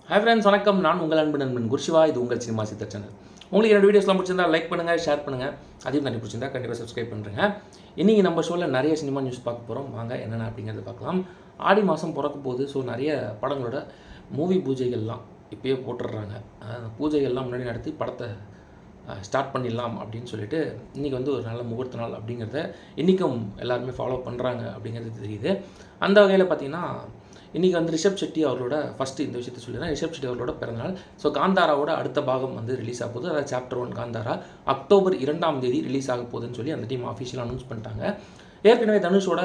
Hi friends, வணக்கம். நான் உங்கள் அன்பு நண்பன் குர்ஷிவா. இது உங்கள் சினிமா சித்தர் சேனல். உங்களுக்கு என்னோட வீடியோஸ்லாம் பிடிச்சிருந்தா லைக் பண்ணுங்கள், ஷேர் பண்ணுங்கள். அதையும் தண்ணி பிடிச்சிருந்தா கண்டிப்பாக சப்ஸ்கிரைப் பண்ணுறேங்க. இன்றைக்கி நம்ம ஷோவில் நிறைய சினிமா நியூஸ் பார்க்க போகிறோம். வாங்க என்னென்ன அப்படிங்கிறத பார்க்கலாம். ஆடி மாதம் பிறக்க போகுது. ஸோ நிறைய படங்களோட மூவி பூஜைகள்லாம் இப்போயே போட்டுடுறாங்க. பூஜைகள்லாம் முன்னாடி நடத்தி படத்தை ஸ்டார்ட் பண்ணிடலாம் அப்படின்னு சொல்லிட்டு இன்றைக்கி வந்து ஒரு நல்ல முகூர்த்த நாள் அப்படிங்கிறத இன்றைக்கும் எல்லாருமே ஃபாலோ பண்ணுறாங்க அப்படிங்கிறது தெரியுது. அந்த வகையில் பார்த்திங்கன்னா இன்றைக்கி வந்து ரிஷப் ஷெட்டி அவர்களோட ஃபஸ்ட்டு இந்த விஷயத்தை சொல்லிடுறேன். ரிஷப் ஷெட்டி அவர்களோட பிறந்தநாள். ஸோ காந்தாராவோட அடுத்த பாகம் வந்து ரிலீஸ் ஆக போகுது. அதாவது சாப்டர் 1 காந்தாரா அக்டோபர் 2 தேதி ரிலீஸ் ஆக போகுதுன்னு சொல்லி அந்த டீம் ஆஃபிஷியலாக அனௌன்ஸ் பண்ணிட்டாங்க. ஏற்கனவே தனுஷோட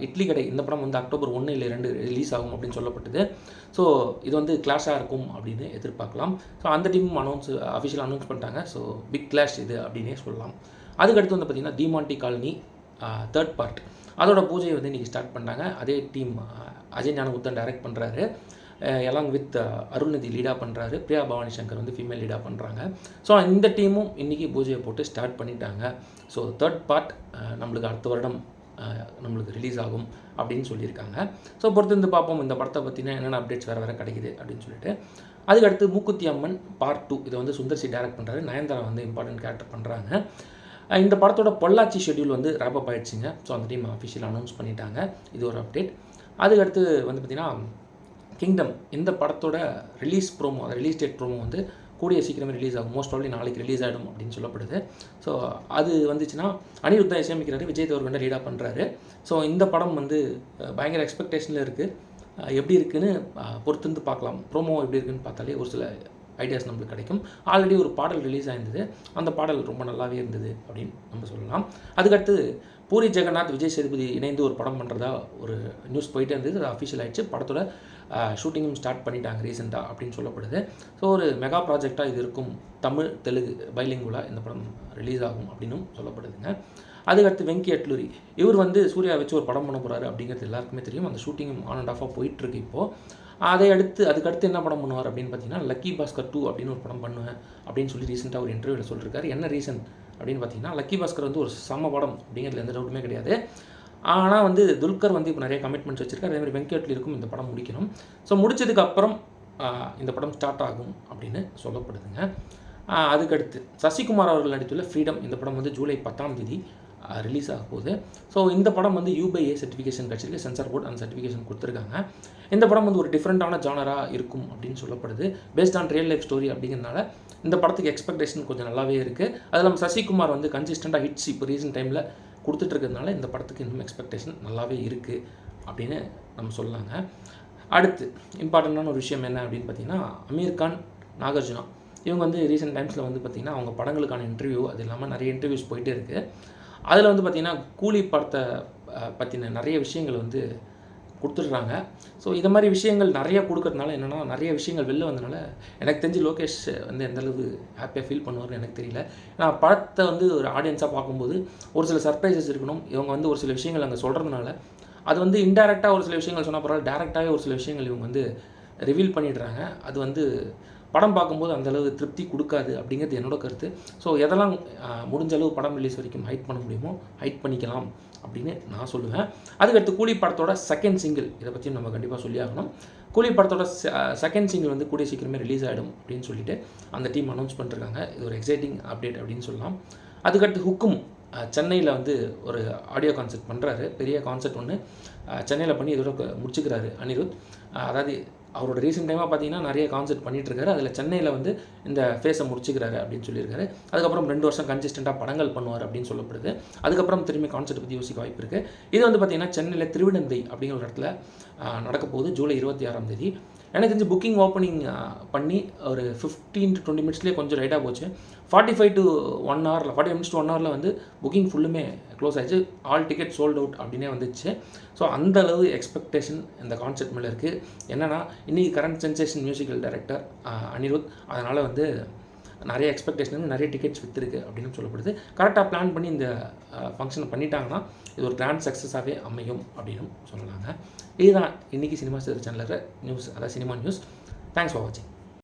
இட்லி கடை இந்த படம் வந்து அக்டோபர் 1 இல்லை 2 ரிலீஸ் ஆகும் அப்படின்னு சொல்லப்பட்டது. ஸோ இது வந்து கிளாஷாக இருக்கும் அப்படின்னு எதிர்பார்க்கலாம். ஸோ அந்த டீமும் அஃபிஷியலாக அனௌன்ஸ் பண்ணிட்டாங்க. ஸோ பிக் கிளாஷ் இது அப்படின்னே சொல்லலாம். அதுக்கடுத்து வந்து பார்த்திங்கன்னா டிமாண்டி காலனி 3rd பார்ட் அதோட பூஜையை வந்து இன்றைக்கி ஸ்டார்ட் பண்ணாங்க. அதே டீம் அஜய் ஞானமுத்தன் டைரக்ட் பண்ணுறாரு. எலாங் வித் அருள்நிதி லீடாக பண்ணுறாரு. பிரியா பவானி சங்கர் வந்து ஃபீமேல் லீடாக பண்ணுறாங்க. ஸோ இந்த டீமும் இன்றைக்கி பூஜையை போட்டு ஸ்டார்ட் பண்ணிட்டாங்க. ஸோ 3rd பார்ட் நம்மளுக்கு அடுத்த வருடம் நம்மளுக்கு ரிலீஸ் ஆகும் அப்படின்னு சொல்லியிருக்காங்க. ஸோ பொறுத்திருந்து பார்ப்போம் இந்த படத்தை பற்றினா என்னென்ன அப்டேட்ஸ் வேறு கிடைக்குது அப்படின்னு சொல்லிட்டு. அதுக்கடுத்து மூக்குத்தி அம்மன் பார்ட் 2 இதை வந்து சுந்தர்சி டைரக்ட் பண்ணுறாரு. நயன்தாரா வந்து இம்பார்ட்டன்ட் கேரக்டர் பண்ணுறாங்க. இந்த படத்தோட பொள்ளாச்சி ஷெட்யூல் வந்து ரேப்பப் ஆகிடுச்சிங்க. ஸோ அந்த டீம் அஃபிஷியலாக அனௌன்ஸ் பண்ணிட்டாங்க. இது ஒரு அப்டேட். அதுக்கடுத்து வந்து பார்த்திங்கன்னா கிங்டம் இந்த படத்தோட ரிலீஸ் ப்ரோமோ, அந்த ரிலீஸ் டேட் ப்ரோமோ வந்து கூடிய சீக்கிரமே ரிலீஸ் ஆகும். மோஸ்ட் ப்ராபப்லி நாளைக்கு ரிலீஸ் ஆகிடும் அப்படின்னு சொல்லப்படுது. ஸோ அது வந்துச்சுன்னா அனிருத் தான் இசையமைக்கிறாரு, விஜய் தேவர்கொண்டா லீடாக பண்ணுறாரு. ஸோ இந்த படம் வந்து பயங்கர எக்ஸ்பெக்டேஷனில் இருக்குது. எப்படி இருக்குன்னு பொறுத்திருந்து பார்க்கலாம். ப்ரோமோ எப்படி இருக்குன்னு பார்த்தாலே ஒரு சில ஐடியாஸ் நம்மளுக்கு கிடைக்கும். ஆல்ரெடி ஒரு பாடல் ரிலீஸ் ஆயிருந்தது. அந்த பாடல் ரொம்ப நல்லாவே இருந்தது அப்படின்னு நம்ம சொல்லலாம். அதுக்கடுத்து பூரி ஜெகநாத் விஜய் சேதுபதி இணைந்து ஒரு படம் பண்ணுறதா ஒரு நியூஸ் போயிட்டே இருந்தது. அது அஃபிஷியல் ஆகிடுச்சு. படத்தோட ஷூட்டிங்கும் ஸ்டார்ட் பண்ணிட்டாங்க ரீசெண்டாக அப்படின்னு சொல்லப்படுது. ஸோ ஒரு மெகா ப்ராஜெக்டாக இது இருக்கும். தமிழ் தெலுங்கு பைலிங்குலாக இந்த படம் ரிலீஸ் ஆகும் அப்படின்னும் சொல்லப்படுதுங்க. அதுக்கடுத்து வெங்கி அட்லூரி இவர் வந்து சூர்யா வச்சு ஒரு படம் பண்ண போகிறாரு அப்படிங்கிறது எல்லாருக்குமே தெரியும். அந்த ஷூட்டிங்கும் ஆன் அண்ட் ஆஃபாக போயிட்டுருக்கு இப்போது. அதுக்கடுத்து என்ன படம் பண்ணுவார் அப்படின்னு பார்த்தீங்கன்னா லக்கி பாஸ்கர் 2 அப்படின்னு ஒரு படம் பண்ணுவேன் அப்படின்னு சொல்லி ரீசெண்டாக ஒரு இன்டர்வியூவில் சொல்லியிருக்காரு. என்ன ரீசன் அப்படின்னு பார்த்தீங்கன்னா லக்கி பாஸ்கர் வந்து ஒரு சம படம் அப்படிங்கிறதுல எந்த டவுட்டுமே கிடையாது. ஆனால் வந்து துல்கர் வந்து இப்போ நிறைய கமிட்மெண்ட்ஸ் வச்சுருக்காரு. அதேமாதிரி வெங்கட்லிருக்கும் இந்த படம் முடிக்கணும். ஸோ முடிச்சதுக்கப்புறம் இந்த படம் ஸ்டார்ட் ஆகும் அப்படின்னு சொல்லப்படுதுங்க. அதுக்கடுத்து சசிகுமார் அவர்கள் நடித்துள்ள ஃப்ரீடம் இந்த படம் வந்து ஜூலை 10 ரிலீஸ் ஆக போகுது. ஸோ இந்த படம் வந்து UBA சர்டிஃபிகேஷன் கிடச்சிருக்கு. சென்சார் போர்ட் அந்த சர்டிஃபிகேஷன் கொடுத்துருக்காங்க. இந்த படம் வந்து ஒரு டிஃப்ரெண்ட்டான ஜானராக இருக்கும் அப்படின்னு சொல்லப்படுது. Based on real life story அப்படிங்கிறதுனால இந்த படத்துக்கு எக்ஸ்பெக்டேஷன் கொஞ்சம் நல்லாவே இருக்குது. அது இல்லாமல் சசிகுமார் வந்து கன்சிஸ்டண்ட்டாக ஹிட்ஸ் இப்போ ரீசெண்ட் டைமில் கொடுத்துட்ருக்கிறதுனால இந்த படத்துக்கு இன்னும் எக்ஸ்பெக்டேஷன் நல்லாவே இருக்குது அப்படின்னு நம்ம சொல்லலாங்க. அடுத்து இம்பார்ட்டண்ட்டான ஒரு விஷயம் என்ன அப்படின்னு பார்த்தீங்கன்னா அமீர் கான், நாகார்ஜுனா இவங்க வந்து ரீசெண்ட் டைம்ஸில் வந்து பார்த்திங்கன்னா அவங்க படங்களுக்கான இன்டர்வியூ அது இல்லாமல் நிறைய இன்டர்வியூஸ் போயிட்டே இருக்குது. அதில் வந்து பார்த்திங்கன்னா கூலி படத்தை பற்றின நிறைய விஷயங்கள் வந்து கொடுத்துட்றாங்க. ஸோ இது மாதிரி விஷயங்கள் நிறையா கொடுக்கறதுனால என்னென்னா நிறைய விஷயங்கள் வெளில வந்தனால எனக்கு தெரிஞ்சு லோகேஷ் வந்து எந்தளவு ஹாப்பியாக ஃபீல் பண்ணுவார்னு எனக்கு தெரியல. நான் படத்தை வந்து ஒரு ஆடியன்ஸாக பார்க்கும்போது ஒரு சில சர்ப்ரைசஸ் இருக்கணும். இவங்க வந்து ஒரு சில விஷயங்கள் அங்கே சொல்கிறதுனால அது வந்து இன்டெரக்டாக ஒரு சில விஷயங்கள் சொன்னால் பரவாயில்ல, டேரெக்டாகவே ஒரு சில விஷயங்கள் இவங்க வந்து ரிவீல் பண்ணிடுறாங்க. அது வந்து படம் பார்க்கும்போது அந்தளவு திருப்தி கொடுக்காது அப்படிங்கிறது என்னோட கருத்து. ஸோ எதெல்லாம் முடிஞ்ச அளவு படம் ரிலீஸ் வரைக்கும் ஹைட் பண்ண முடியுமோ ஹைட் பண்ணிக்கலாம் அப்படின்னு நான் சொல்லுவேன். அதுக்கடுத்து கூலி படத்தோட செகண்ட் சிங்கிள் இதை பற்றியும் நம்ம கண்டிப்பாக சொல்லி ஆகணும். கூலி படத்தோட செகண்ட் சிங்கிள் வந்து கூடிய சீக்கிரமே ரிலீஸ் ஆகிடும் அப்படின்னு சொல்லிட்டு அந்த டீம் அனௌன்ஸ் பண்ணிருக்காங்க. இது ஒரு எக்ஸைட்டிங் அப்டேட் அப்படின்னு சொல்லலாம். அதுக்கடுத்து ஹுக்கும் சென்னையில் வந்து ஒரு ஆடியோ கான்செர்ட் பண்ணுறாரு. பெரிய கான்செர்ட் ஒன்று சென்னையில் பண்ணி இதோட முடிச்சுக்கிறாரு அனிருத். அதாவது அவரோட ரீசெண்ட் டைமாக பார்த்தீங்கன்னா நிறைய கான்செர்ட் பண்ணிகிட்ருக்காரு. அதில் சென்னையில் வந்து இந்த ஃபேஸை முடிச்சுக்கிறாரு அப்படின்னு சொல்லியிருக்காரு. அதுக்கப்புறம் 2 வருஷம் கன்சிஸ்டண்ட்டாக படங்கள் பண்ணுவார் அப்படின்னு சொல்லப்படுது. அதுக்கப்புறம் திரும்பி கான்செர்ட் பற்றி யோசிக்க வாய்ப்பு இருக்குது. இது வந்து பார்த்திங்கன்னா சென்னையில் திருவிடந்தை அப்படிங்கிற ஒரு இடத்துல நடக்க போகுது ஜூலை 26 எனக்கு தெரிஞ்சு புக்கிங் ஓப்பனிங் பண்ணி ஒரு 15 to 20 மினிட்ஸ்லேயே கொஞ்சம் ரைட்டாக போச்சு. 45 to 1 hour 40 minutes to 1 hour வந்து புக்கிங் ஃபுல்லுமே க்ளோஸ் ஆகிடுச்சு. ஆல் டிக்கெட் சோல்ட் அவுட் அப்படின்னே வந்துச்சு. ஸோ அந்தளவு எக்ஸ்பெக்டேஷன் இந்த கான்செர்ட் மேலே இருக்குது. என்னென்னா இன்றைக்கி current sensation musical director Anirudh. அதனால் வந்து நிறைய எக்ஸ்பெக்டேஷன் நிறைய டிக்கெட்ஸ் விற்றுருக்கு அப்படின்னு சொல்லப்படுது. கரெக்டாக பிளான் பண்ணி இந்த ஃபங்க்ஷனை பண்ணிட்டாங்கன்னா இது ஒரு கிராண்ட் சக்ஸஸாகவே அமையும் அப்படின்னு சொல்லலாங்க. இதுதான் இன்றைக்கி சினிமா சேனலில் நியூஸ், அதாவது சினிமா நியூஸ். தேங்க்ஸ் ஃபார் வாட்சிங்.